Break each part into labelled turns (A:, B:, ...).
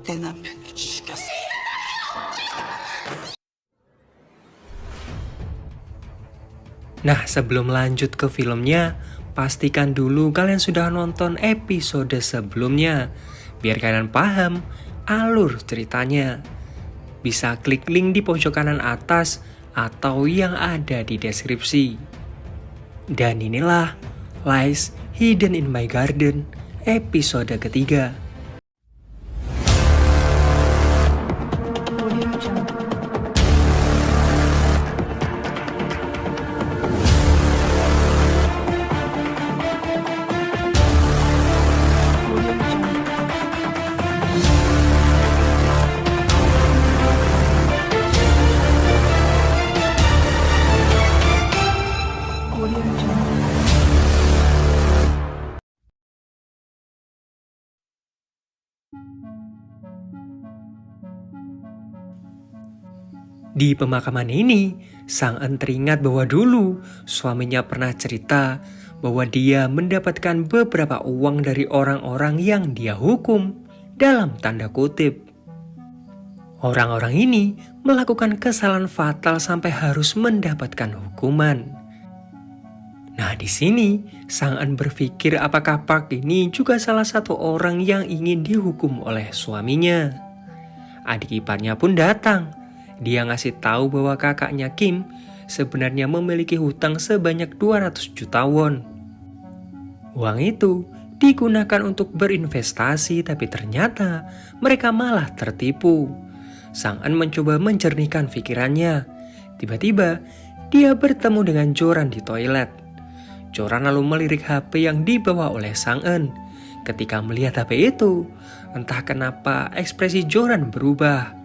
A: 내 남편을 죽였어.
B: Nah, sebelum lanjut ke filmnya, pastikan dulu kalian sudah nonton episode sebelumnya, biar kalian paham alur ceritanya. Bisa klik link di pojok kanan atas atau yang ada di deskripsi. Dan inilah Lies Hidden in My Garden episode ketiga. Di pemakaman ini, Sang En teringat bahwa dulu suaminya pernah cerita bahwa dia mendapatkan beberapa uang dari orang-orang yang dia hukum dalam tanda kutip. Orang-orang ini melakukan kesalahan fatal sampai harus mendapatkan hukuman. Nah, di sini Sang En berpikir apakah Park ini juga salah satu orang yang ingin dihukum oleh suaminya. Adik iparnya pun datang. Dia ngasih tahu bahwa kakaknya Kim sebenarnya memiliki hutang sebanyak 200 juta won. Uang itu digunakan untuk berinvestasi, tapi ternyata mereka malah tertipu. Sang En mencoba menjernihkan pikirannya. Tiba-tiba dia bertemu dengan Joran di toilet. Joran lalu melirik HP yang dibawa oleh Sang En. Ketika melihat HP itu, entah kenapa ekspresi Joran berubah.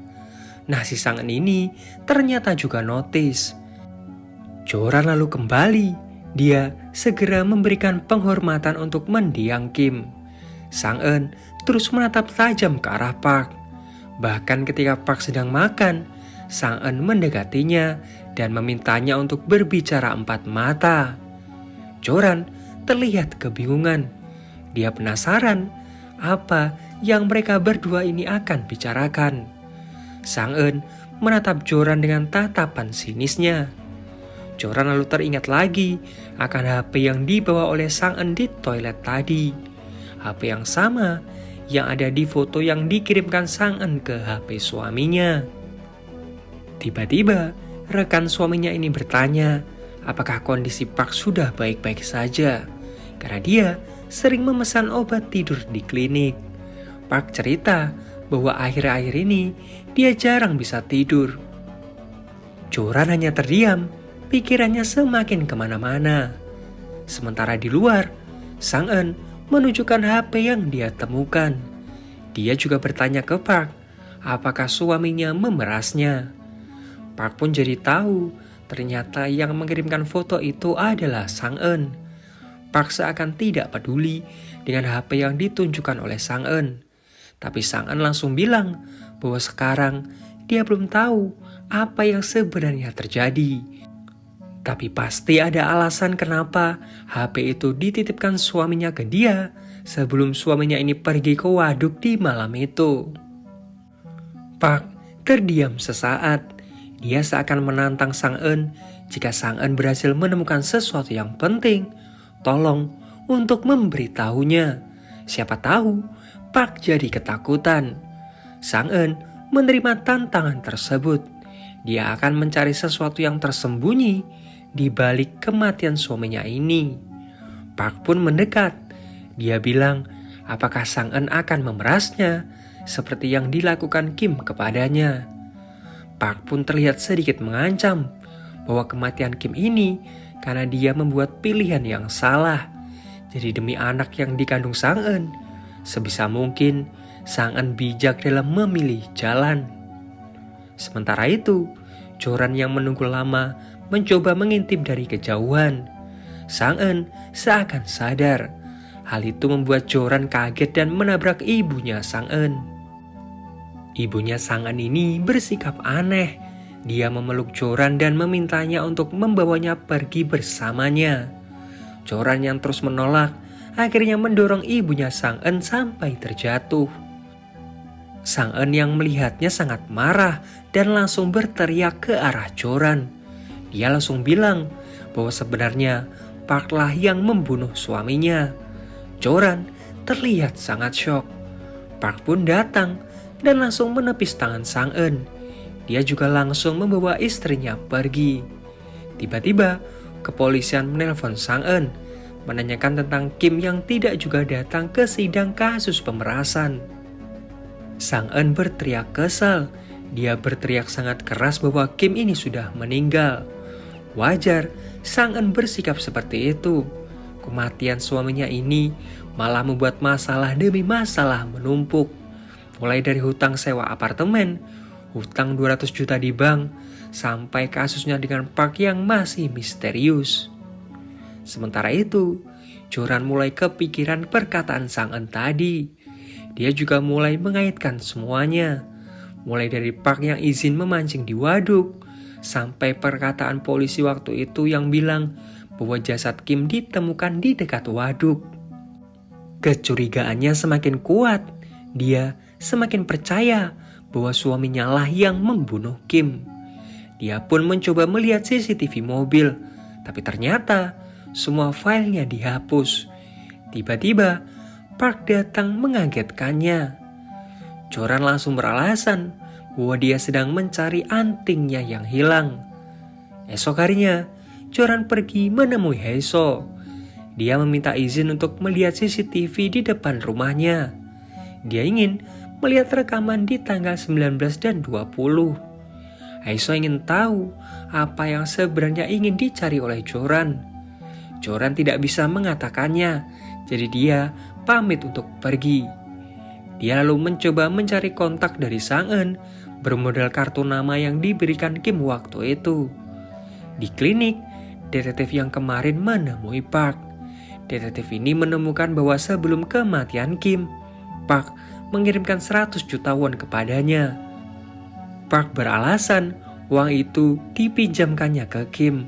B: Nah, si Sang En ini ternyata juga notice. Joran lalu kembali. Dia segera memberikan penghormatan untuk mendiang Kim. Sang En terus menatap tajam ke arah Park. Bahkan ketika Park sedang makan, Sang En mendekatinya dan memintanya untuk berbicara empat mata. Joran terlihat kebingungan. Dia penasaran apa yang mereka berdua ini akan bicarakan. Sang En menatap Joran dengan tatapan sinisnya. Joran lalu teringat lagi akan HP yang dibawa oleh Sang En di toilet tadi. HP yang sama yang ada di foto yang dikirimkan Sang En ke HP suaminya. Tiba-tiba rekan suaminya ini bertanya apakah kondisi Park sudah baik-baik saja, karena dia sering memesan obat tidur di klinik. Park cerita bahwa akhir-akhir ini dia jarang bisa tidur. Joran hanya terdiam, pikirannya semakin kemana-mana. Sementara di luar, Sang En menunjukkan HP yang dia temukan. Dia juga bertanya ke Park, apakah suaminya memerasnya. Park pun jadi tahu, ternyata yang mengirimkan foto itu adalah Sang En. Park seakan tidak peduli dengan HP yang ditunjukkan oleh Sang En. Tapi Sang En langsung bilang bahwa sekarang dia belum tahu apa yang sebenarnya terjadi. Tapi pasti ada alasan kenapa HP itu dititipkan suaminya ke dia sebelum suaminya ini pergi ke waduk di malam itu. Park terdiam sesaat. Dia seakan menantang Sang En. Jika Sang En berhasil menemukan sesuatu yang penting, tolong untuk memberitahunya. Siapa tahu Park jadi ketakutan. Sang En menerima tantangan tersebut. Dia akan mencari sesuatu yang tersembunyi di balik kematian suaminya ini. Park pun mendekat. Dia bilang, apakah Sang En akan memerasnya seperti yang dilakukan Kim kepadanya. Park pun terlihat sedikit mengancam bahwa kematian Kim ini karena dia membuat pilihan yang salah. Jadi demi anak yang dikandung Sang En, sebisa mungkin Sang En bijak dalam memilih jalan. Sementara itu, Joran yang menunggu lama mencoba mengintip dari kejauhan. Sang En seakan sadar. Hal itu membuat Joran kaget dan menabrak ibunya Sang En. Ibunya Sang En ini bersikap aneh. Dia memeluk Joran dan memintanya untuk membawanya pergi bersamanya. Joran yang terus menolak akhirnya mendorong ibunya Sang En sampai terjatuh. Sang En yang melihatnya sangat marah dan langsung berteriak ke arah Joran. Dia langsung bilang bahwa sebenarnya Park lah yang membunuh suaminya. Joran terlihat sangat syok. Park pun datang dan langsung menepis tangan Sang En. Dia juga langsung membawa istrinya pergi. Tiba-tiba kepolisian menelpon Sang En, menanyakan tentang Kim yang tidak juga datang ke sidang kasus pemerasan. Sang En berteriak kesal. Dia berteriak sangat keras bahwa Kim ini sudah meninggal. Wajar Sang En bersikap seperti itu. Kematian suaminya ini malah membuat masalah demi masalah menumpuk. Mulai dari hutang sewa apartemen, hutang 200 juta di bank, sampai kasusnya dengan Park yang masih misterius. Sementara itu, Joran mulai kepikiran perkataan Sang En tadi. Dia juga mulai mengaitkan semuanya. Mulai dari Park yang izin memancing di waduk, sampai perkataan polisi waktu itu yang bilang bahwa jasad Kim ditemukan di dekat waduk. Kecurigaannya semakin kuat. Dia semakin percaya bahwa suaminya lah yang membunuh Kim. Dia pun mencoba melihat CCTV mobil, tapi ternyata semua filenya dihapus. Tiba-tiba Park datang mengagetkannya. Joran langsung beralasan bahwa dia sedang mencari antingnya yang hilang. Esok harinya, Joran pergi menemui Hae-so. Dia meminta izin untuk melihat CCTV di depan rumahnya. Dia ingin melihat rekaman di tanggal 19 dan 20. Hae-so ingin tahu apa yang sebenarnya ingin dicari oleh Joran. Joran tidak bisa mengatakannya, jadi dia pamit untuk pergi. Dia lalu mencoba mencari kontak dari Sang En bermodal kartu nama yang diberikan Kim waktu itu. Di klinik, detektif yang kemarin menemui Park. Detektif ini menemukan bahwa sebelum kematian Kim, Park mengirimkan 100 juta won kepadanya. Park beralasan uang itu dipinjamkannya ke Kim.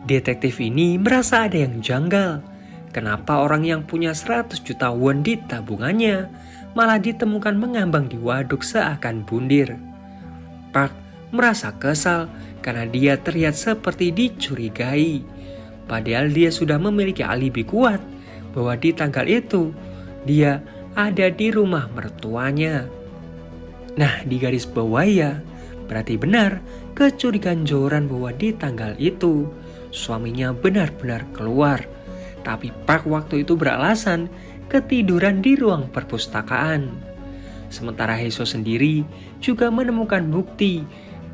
B: Detektif ini merasa ada yang janggal. Kenapa orang yang punya 100 juta won di tabungannya malah ditemukan mengambang di waduk seakan bundir? Park merasa kesal karena dia terlihat seperti dicurigai. Padahal dia sudah memiliki alibi kuat bahwa di tanggal itu dia ada di rumah mertuanya. Nah, di garis bawah ya, berarti benar kecurigaan Joran bahwa di tanggal itu suaminya benar-benar keluar. Tapi Park waktu itu beralasan ketiduran di ruang perpustakaan. Sementara Hae-so sendiri juga menemukan bukti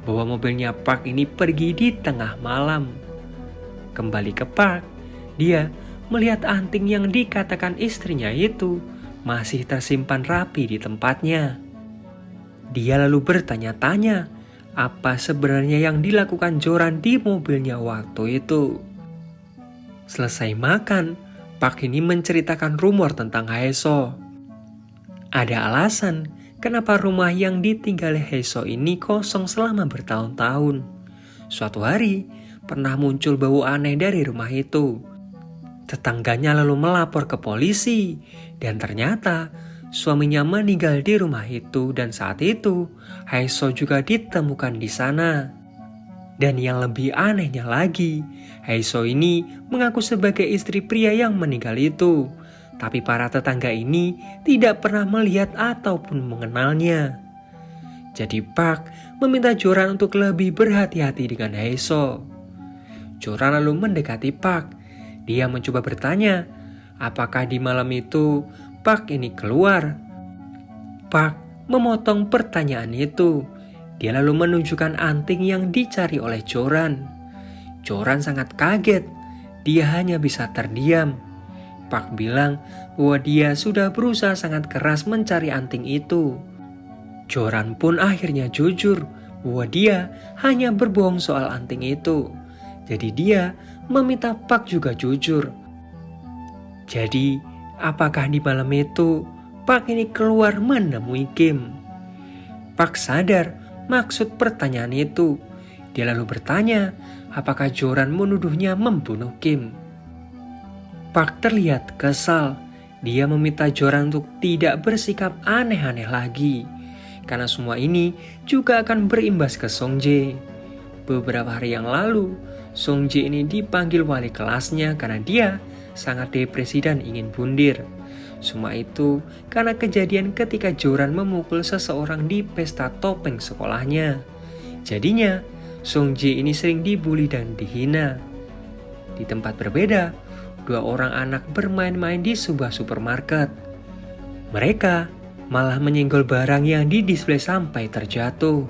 B: bahwa mobilnya Park ini pergi di tengah malam. Kembali ke Park, dia melihat anting yang dikatakan istrinya itu masih tersimpan rapi di tempatnya. Dia lalu bertanya-tanya apa sebenarnya yang dilakukan Joran di mobilnya waktu itu. Selesai makan, Park ini menceritakan rumor tentang Hae-so. Ada alasan kenapa rumah yang ditinggali Hae-so ini kosong selama bertahun-tahun. Suatu hari, pernah muncul bau aneh dari rumah itu. Tetangganya lalu melapor ke polisi, dan ternyata suaminya meninggal di rumah itu dan saat itu Hae-so juga ditemukan di sana. Dan yang lebih anehnya lagi, Hae-so ini mengaku sebagai istri pria yang meninggal itu. Tapi para tetangga ini tidak pernah melihat ataupun mengenalnya. Jadi Park meminta Joran untuk lebih berhati-hati dengan Hae-so. Joran lalu mendekati Park. Dia mencoba bertanya, apakah di malam itu Park ini keluar? Park memotong pertanyaan itu. Dia lalu menunjukkan anting yang dicari oleh Joran. Joran sangat kaget. Dia hanya bisa terdiam. Park bilang bahwa dia sudah berusaha sangat keras mencari anting itu. Joran pun akhirnya jujur bahwa dia hanya berbohong soal anting itu. Jadi dia meminta Park juga jujur. Jadi apakah di malam itu Park ini keluar menemui Kim? Park sadar maksud pertanyaan itu. Dia lalu bertanya, apakah Joran menuduhnya membunuh Kim? Park terlihat kesal. Dia meminta Joran untuk tidak bersikap aneh-aneh lagi, karena semua ini juga akan berimbas ke Songjae. Beberapa hari yang lalu, Songjae ini dipanggil wali kelasnya karena dia sangat depresi dan ingin bundir. Semua itu karena kejadian ketika Joran memukul seseorang di pesta topeng sekolahnya. Jadinya, Songjae ini sering dibully dan dihina. Di tempat berbeda, dua orang anak bermain-main di sebuah supermarket. Mereka malah menyenggol barang yang didisplay sampai terjatuh.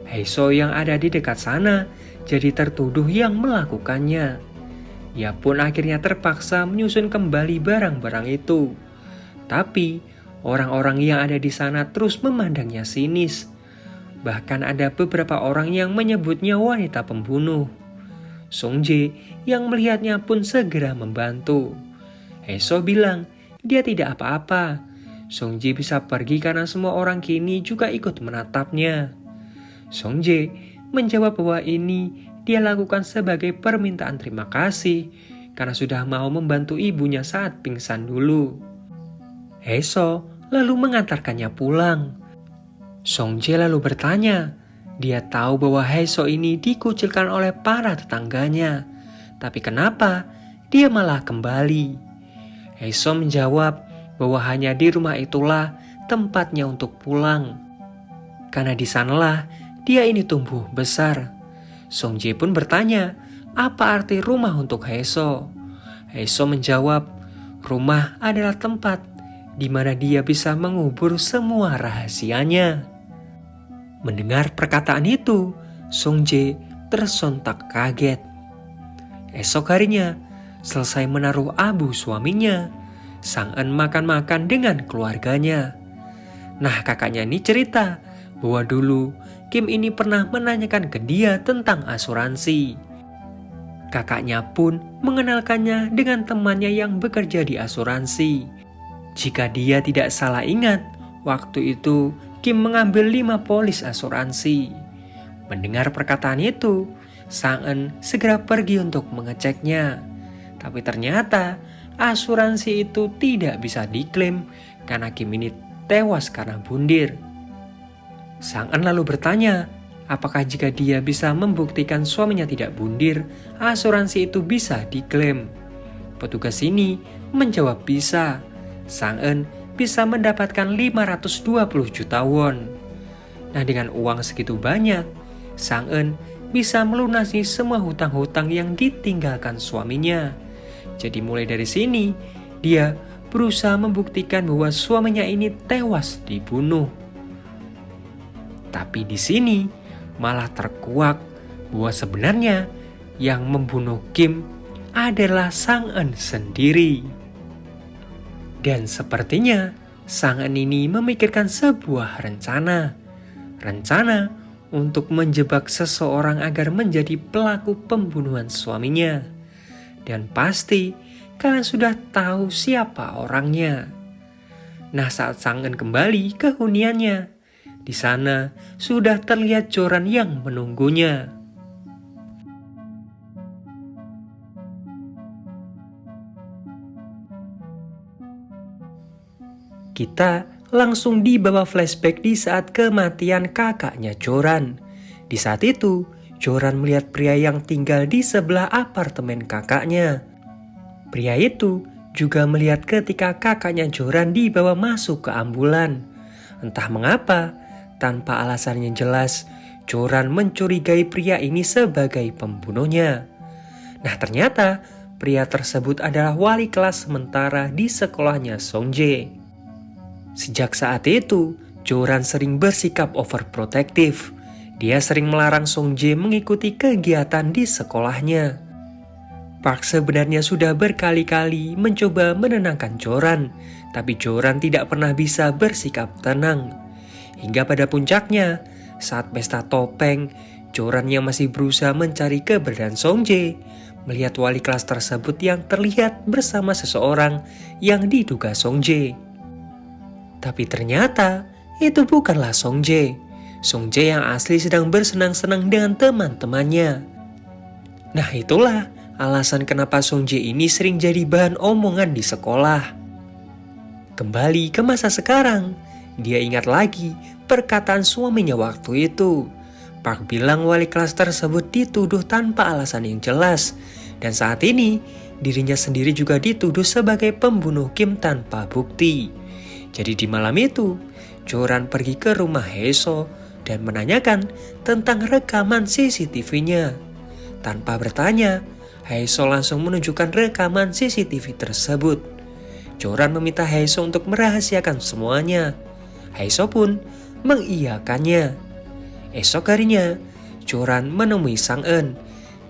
B: Haeso yang ada di dekat sana jadi tertuduh yang melakukannya. Ia pun akhirnya terpaksa menyusun kembali barang-barang itu. Tapi orang-orang yang ada di sana terus memandangnya sinis. Bahkan ada beberapa orang yang menyebutnya wanita pembunuh. Songjae yang melihatnya pun segera membantu. Haeso bilang dia tidak apa-apa. Songjae bisa pergi karena semua orang kini juga ikut menatapnya. Songjae menjawab bahwa ini dia lakukan sebagai permintaan terima kasih karena sudah mau membantu ibunya saat pingsan dulu. Haeso lalu mengantarkannya pulang. Songjae lalu bertanya, dia tahu bahwa Haeso ini dikucilkan oleh para tetangganya, tapi kenapa dia malah kembali? Haeso menjawab bahwa hanya di rumah itulah tempatnya untuk pulang, karena di sanalah dia ini tumbuh besar. Songjae pun bertanya, apa arti rumah untuk Haeso? Haeso menjawab, rumah adalah tempat di mana dia bisa mengubur semua rahasianya. Mendengar perkataan itu, Songjae tersontak kaget. Esok harinya, selesai menaruh abu suaminya, Sang-eun makan-makan dengan keluarganya. Nah, kakaknya ini cerita bahwa dulu Kim ini pernah menanyakan ke dia tentang asuransi. Kakaknya pun mengenalkannya dengan temannya yang bekerja di asuransi. Jika dia tidak salah ingat, waktu itu Kim mengambil 5 polis asuransi. Mendengar perkataan itu, Sang-eun segera pergi untuk mengeceknya. Tapi ternyata asuransi itu tidak bisa diklaim karena Kim ini tewas karena bundir. Sang-eun lalu bertanya, apakah jika dia bisa membuktikan suaminya tidak bundir, asuransi itu bisa diklaim? Petugas ini menjawab bisa. Sang-eun bisa mendapatkan 520 juta won. Nah, dengan uang segitu banyak, Sang-eun bisa melunasi semua hutang-hutang yang ditinggalkan suaminya. Jadi mulai dari sini, dia berusaha membuktikan bahwa suaminya ini tewas dibunuh. Tapi di sini malah terkuak bahwa sebenarnya yang membunuh Kim adalah Sang-eun sendiri. Dan sepertinya Sang-eun ini memikirkan sebuah rencana. Rencana untuk menjebak seseorang agar menjadi pelaku pembunuhan suaminya. Dan pasti kalian sudah tahu siapa orangnya. Nah, saat Sang-eun kembali ke huniannya, di sana sudah terlihat Joran yang menunggunya. Kita langsung dibawa flashback di saat kematian kakaknya Joran. Di saat itu, Joran melihat pria yang tinggal di sebelah apartemen kakaknya. Pria itu juga melihat ketika kakaknya Joran dibawa masuk ke ambulan. Entah mengapa, tanpa alasan yang jelas, Joran mencurigai pria ini sebagai pembunuhnya. Nah, ternyata pria tersebut adalah wali kelas sementara di sekolahnya Songjae. Sejak saat itu, Joran sering bersikap overprotective. Dia sering melarang Songjae mengikuti kegiatan di sekolahnya. Park sebenarnya sudah berkali-kali mencoba menenangkan Joran, tapi Joran tidak pernah bisa bersikap tenang. Hingga pada puncaknya, saat pesta topeng, Joran yang masih berusaha mencari keberadaan Songjae, melihat wali kelas tersebut yang terlihat bersama seseorang yang diduga Songjae. Tapi ternyata itu bukanlah Songjae. Songjae yang asli sedang bersenang-senang dengan teman-temannya. Nah, itulah alasan kenapa Songjae ini sering jadi bahan omongan di sekolah. Kembali ke masa sekarang, dia ingat lagi perkataan suaminya waktu itu. Park bilang wali kelas tersebut dituduh tanpa alasan yang jelas. Dan saat ini, dirinya sendiri juga dituduh sebagai pembunuh Kim tanpa bukti. Jadi di malam itu, Joran pergi ke rumah Hae-so dan menanyakan tentang rekaman CCTV-nya. Tanpa bertanya, Hae-so langsung menunjukkan rekaman CCTV tersebut. Joran meminta Hae-so untuk merahasiakan semuanya. Hae-so pun mengiyakannya. Esok harinya, Joran menemui Sang-eun.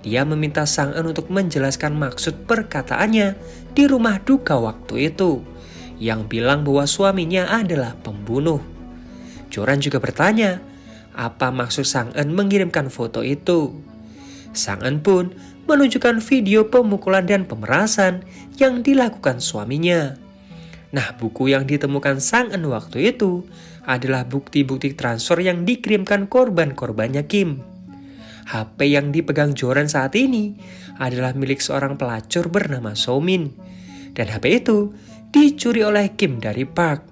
B: Dia meminta Sang-eun untuk menjelaskan maksud perkataannya di rumah duka waktu itu, yang bilang bahwa suaminya adalah pembunuh. Joran juga bertanya, apa maksud Sang-eun mengirimkan foto itu? Sang-eun pun menunjukkan video pemukulan dan pemerasan yang dilakukan suaminya. Nah, buku yang ditemukan Sang-eun waktu itu adalah bukti-bukti transfer yang dikirimkan korban-korbannya Kim. HP yang dipegang Joran saat ini adalah milik seorang pelacur bernama So-min. Dan HP itu dicuri oleh Kim dari Park.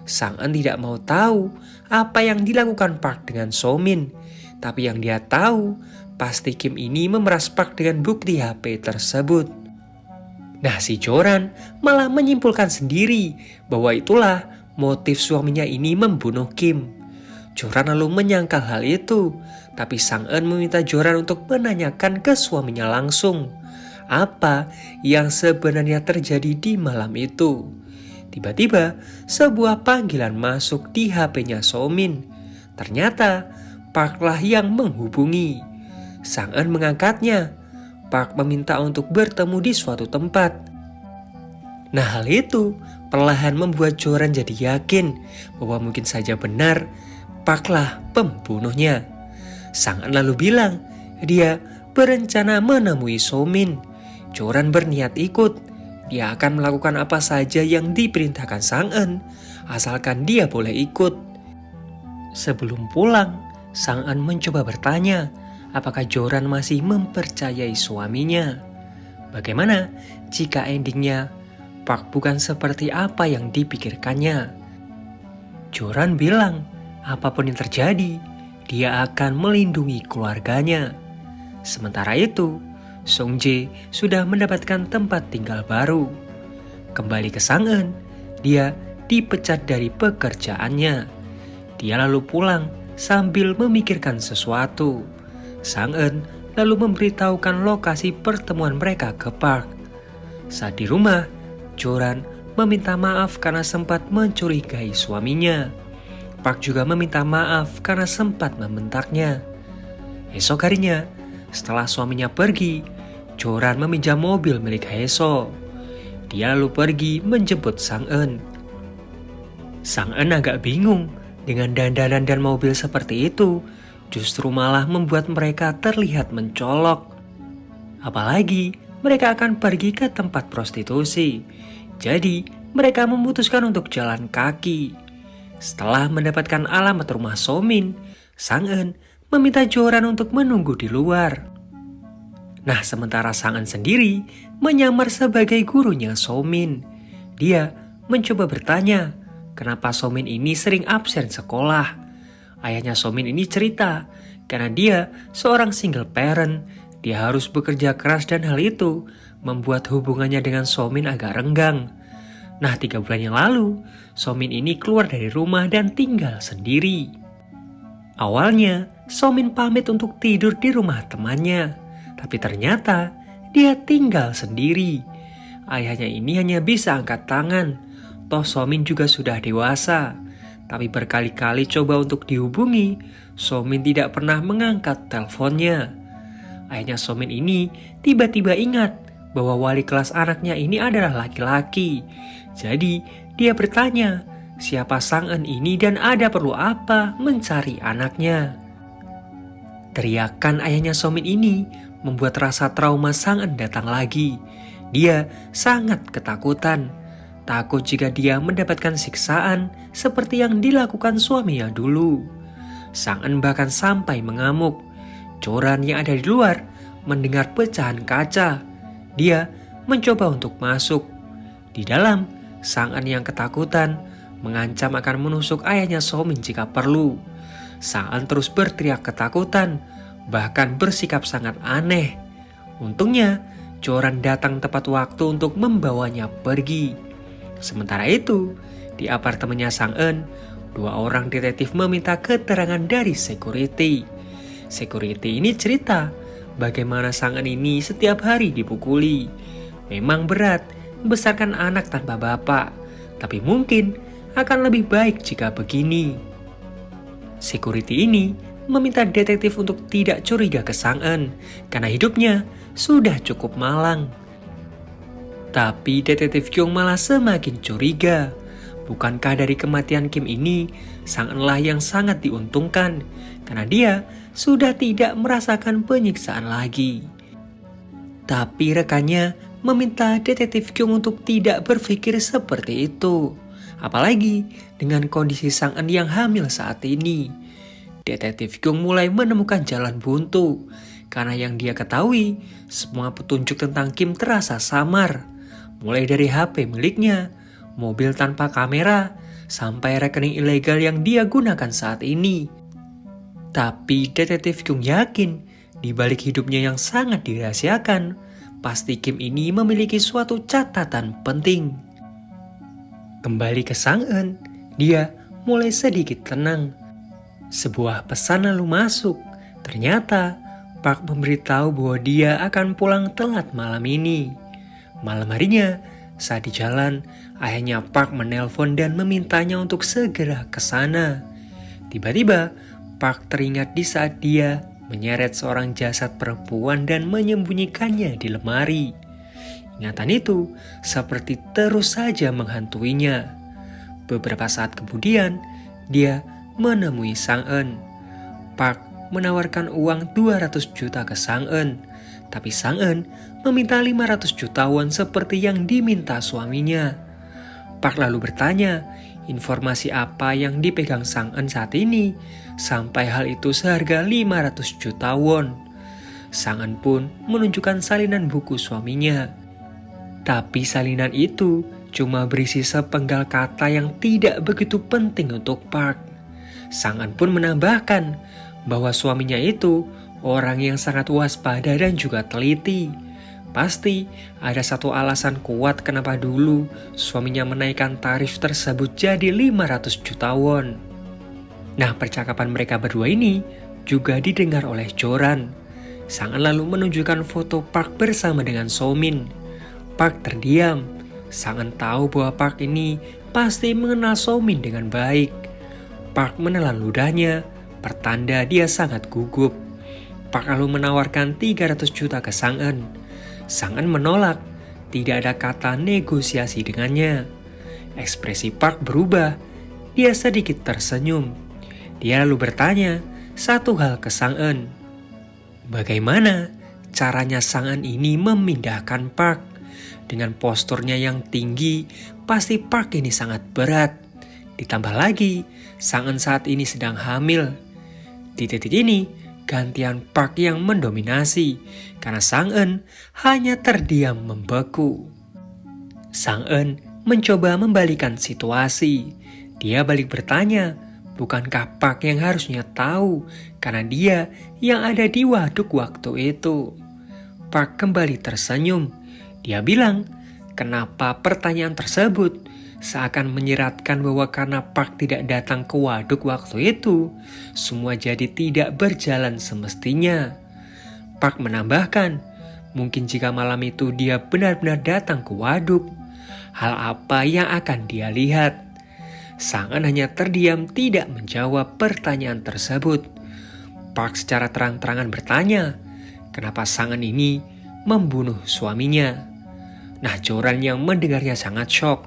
B: Sang-eun tidak mau tahu apa yang dilakukan Park dengan So-min. Tapi yang dia tahu, pasti Kim ini memeras Park dengan bukti HP tersebut. Nah, si Joran malah menyimpulkan sendiri bahwa itulah motif suaminya ini membunuh Kim. Joran lalu menyangkal hal itu, tapi Sang-eun meminta Joran untuk menanyakan ke suaminya langsung apa yang sebenarnya terjadi di malam itu. Tiba-tiba sebuah panggilan masuk di HP-nya So-min. Ternyata Park-lah yang menghubungi. Sang-eun mengangkatnya. Park meminta untuk bertemu di suatu tempat. Nah, hal itu perlahan membuat Joran jadi yakin bahwa mungkin saja benar Park-lah pembunuhnya. Sang-eun lalu bilang dia berencana menemui So-min. Joran berniat ikut. Dia akan melakukan apa saja yang diperintahkan Sang-eun, asalkan dia boleh ikut. Sebelum pulang, Sang-eun mencoba bertanya, apakah Joran masih mempercayai suaminya? Bagaimana jika endingnya Park bukan seperti apa yang dipikirkannya? Joran bilang, apapun yang terjadi, dia akan melindungi keluarganya. Sementara itu, Sung-jae sudah mendapatkan tempat tinggal baru. Kembali ke Sang-eun, dia dipecat dari pekerjaannya. Dia lalu pulang sambil memikirkan sesuatu. Sang-eun lalu memberitahukan lokasi pertemuan mereka ke Park. Saat di rumah, Joran meminta maaf karena sempat mencurigai suaminya. Park juga meminta maaf karena sempat membentaknya. Esok harinya, setelah suaminya pergi, Joran meminjam mobil milik Hae-so. Dia lalu pergi menjemput Sang-eun. Sang-eun agak bingung dengan dandanan dan mobil seperti itu. Justru malah membuat mereka terlihat mencolok. Apalagi mereka akan pergi ke tempat prostitusi. Jadi mereka memutuskan untuk jalan kaki. Setelah mendapatkan alamat rumah So-min, Sang-eun meminta Joran untuk menunggu di luar. Nah, sementara Sang-eun sendiri menyamar sebagai gurunya So-min. Dia mencoba bertanya, kenapa So-min ini sering absen sekolah. Ayahnya So-min ini cerita, karena dia seorang single parent, dia harus bekerja keras dan hal itu membuat hubungannya dengan So-min agak renggang. Nah, 3 bulan yang lalu, So-min ini keluar dari rumah dan tinggal sendiri. Awalnya, So-min pamit untuk tidur di rumah temannya. Tapi ternyata dia tinggal sendiri. Ayahnya ini hanya bisa angkat tangan. Toh So-min juga sudah dewasa. Tapi berkali-kali coba untuk dihubungi, So-min tidak pernah mengangkat teleponnya. Ayahnya So-min ini tiba-tiba ingat bahwa wali kelas anaknya ini adalah laki-laki. Jadi dia bertanya, siapa Sang-eun ini dan ada perlu apa mencari anaknya. Teriakan ayahnya So-min ini membuat rasa trauma Sang-eun datang lagi. Dia sangat ketakutan. Takut jika dia mendapatkan siksaan seperti yang dilakukan suaminya dulu. Sang-eun bahkan sampai mengamuk. Joran yang ada di luar mendengar pecahan kaca. Dia mencoba untuk masuk. Di dalam, Sang En yang ketakutan mengancam akan menusuk ayahnya Somin jika perlu. Sang En terus berteriak ketakutan, bahkan bersikap sangat aneh. Untungnya, Joran datang tepat waktu untuk membawanya pergi. Sementara itu, di apartemennya Sang En, 2 orang detektif meminta keterangan dari security. Security ini cerita bagaimana Sang En ini setiap hari dipukuli. Memang berat membesarkan anak tanpa bapak, tapi mungkin akan lebih baik jika begini. Security ini meminta detektif untuk tidak curiga ke Sang En karena hidupnya sudah cukup malang. Tapi detektif Kyung malah semakin curiga. Bukankah dari kematian Kim ini, Sang En-lah yang sangat diuntungkan karena dia sudah tidak merasakan penyiksaan lagi. Tapi rekannya meminta detektif Kyung untuk tidak berpikir seperti itu. Apalagi dengan kondisi Sang En yang hamil saat ini. Detektif Kyung mulai menemukan jalan buntu karena yang dia ketahui semua petunjuk tentang Kim terasa samar. Mulai dari HP miliknya, mobil tanpa kamera, sampai rekening ilegal yang dia gunakan saat ini. Tapi detektif Kyung yakin di balik hidupnya yang sangat dirahasiakan, pasti Kim ini memiliki suatu catatan penting. Kembali ke Sang En, dia mulai sedikit tenang. Sebuah pesan lalu masuk. Ternyata Park memberitahu bahwa dia akan pulang telat malam ini. Malam harinya, saat di jalan, ayahnya Park menelpon dan memintanya untuk segera ke sana. Tiba-tiba, Park teringat di saat dia menyeret seorang jasad perempuan dan menyembunyikannya di lemari. Ingatan itu seperti terus saja menghantuinya. Beberapa saat kemudian, dia menemui Sang En. Park menawarkan uang 200 juta ke Sang En, tapi Sang En meminta 500 juta won seperti yang diminta suaminya. Park lalu bertanya, informasi apa yang dipegang Sang En saat ini, sampai hal itu seharga 500 juta won. Sang En pun menunjukkan salinan buku suaminya. Tapi salinan itu cuma berisi sepenggal kata yang tidak begitu penting untuk Park. Sang En pun menambahkan bahwa suaminya itu orang yang sangat waspada dan juga teliti. Pasti ada satu alasan kuat kenapa dulu suaminya menaikkan tarif tersebut jadi 500 juta won. Nah, percakapan mereka berdua ini juga didengar oleh Joran. Sang En lalu menunjukkan foto Park bersama dengan Somin. Park terdiam. Sang En tahu bahwa Park ini pasti mengenal Somin dengan baik. Park menelan ludahnya, pertanda dia sangat gugup. Park lalu menawarkan 300 juta ke Sang En. Sang En menolak, tidak ada kata negosiasi dengannya. Ekspresi Park berubah, dia sedikit tersenyum. Dia lalu bertanya satu hal ke Sang En. Bagaimana caranya Sang En ini memindahkan Park? Dengan posturnya yang tinggi, pasti Park ini sangat berat. Ditambah lagi, Sang En saat ini sedang hamil. Di titik ini, gantian Park yang mendominasi, karena Sang En hanya terdiam membeku. Sang En mencoba membalikan situasi. Dia balik bertanya, bukankah Park yang harusnya tahu, karena dia yang ada di waduk waktu itu. Park kembali tersenyum. Dia bilang, kenapa pertanyaan tersebut seakan menyiratkan bahwa karena Park tidak datang ke waduk waktu itu, semua jadi tidak berjalan semestinya. Park menambahkan, mungkin jika malam itu dia benar-benar datang ke waduk, hal apa yang akan dia lihat? Sang En hanya terdiam tidak menjawab pertanyaan tersebut. Park secara terang-terangan bertanya, kenapa Sang En ini membunuh suaminya? Nah, Joran yang mendengarnya sangat syok.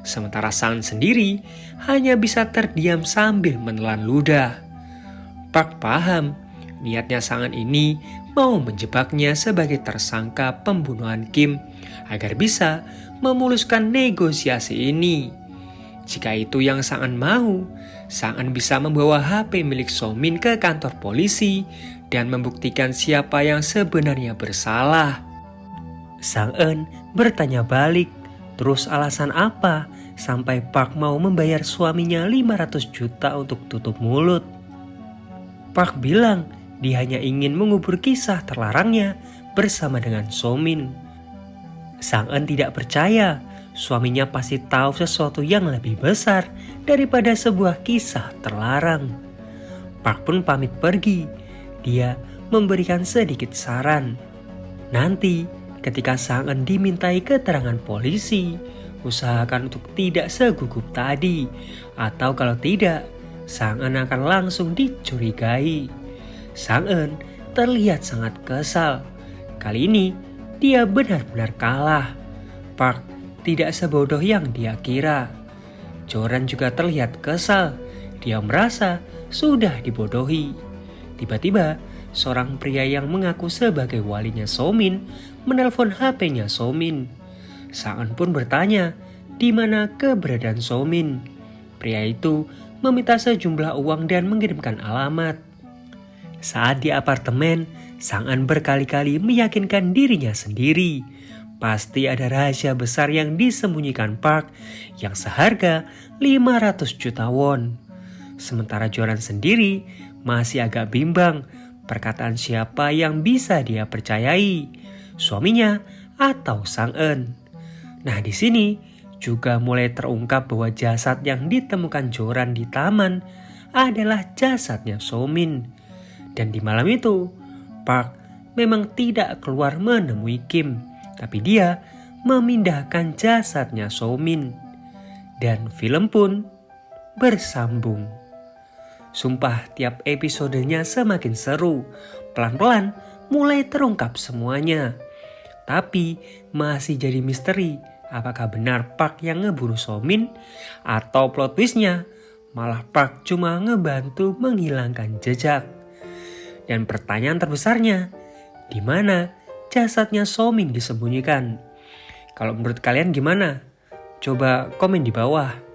B: Sementara Sang En sendiri hanya bisa terdiam sambil menelan ludah. Park paham, niatnya Sang En ini mau menjebaknya sebagai tersangka pembunuhan Kim agar bisa memuluskan negosiasi ini. Jika itu yang Sang En mau, Sang En bisa membawa HP milik Somin ke kantor polisi dan membuktikan siapa yang sebenarnya bersalah. Sang En bertanya balik, Terus alasan apa sampai Park mau membayar suaminya 500 juta untuk tutup mulut? Park bilang dia hanya ingin mengubur kisah terlarangnya bersama dengan So-min. Sang-eun tidak percaya suaminya pasti tahu sesuatu yang lebih besar daripada sebuah kisah terlarang. Park pun pamit pergi. Dia memberikan sedikit saran. Nanti ketika Sang-eun dimintai keterangan polisi, usahakan untuk tidak segugup tadi. Atau kalau tidak, Sang-eun akan langsung dicurigai. Sang-eun terlihat sangat kesal. Kali ini dia benar-benar kalah. Park tidak sebodoh yang dia kira. Joran juga terlihat kesal. Dia merasa sudah dibodohi. Tiba-tiba, seorang pria yang mengaku sebagai walinya So-min menelpon HP-nya So-min. Sang-eun pun bertanya di mana keberadaan So-min. Pria itu meminta sejumlah uang dan mengirimkan alamat. Saat di apartemen, Sang-eun berkali-kali meyakinkan dirinya sendiri. Pasti ada rahasia besar yang disembunyikan Park yang seharga 500 juta won. Sementara Joran sendiri masih agak bimbang perkataan siapa yang bisa dia percayai, suaminya atau Sang-eun. Nah di sini juga mulai terungkap bahwa jasad yang ditemukan Joran di taman adalah jasadnya So-min. Dan di malam itu, Park memang tidak keluar menemui Kim, tapi dia memindahkan jasadnya So-min. Dan film pun bersambung. Sumpah tiap episodenya semakin seru, pelan-pelan mulai terungkap semuanya. Tapi masih jadi misteri apakah benar Park yang ngebunuh So-min atau plot twistnya malah Park cuma ngebantu menghilangkan jejak. Dan pertanyaan terbesarnya, di mana jasadnya So-min disembunyikan? Kalau menurut kalian gimana? Coba komen di bawah.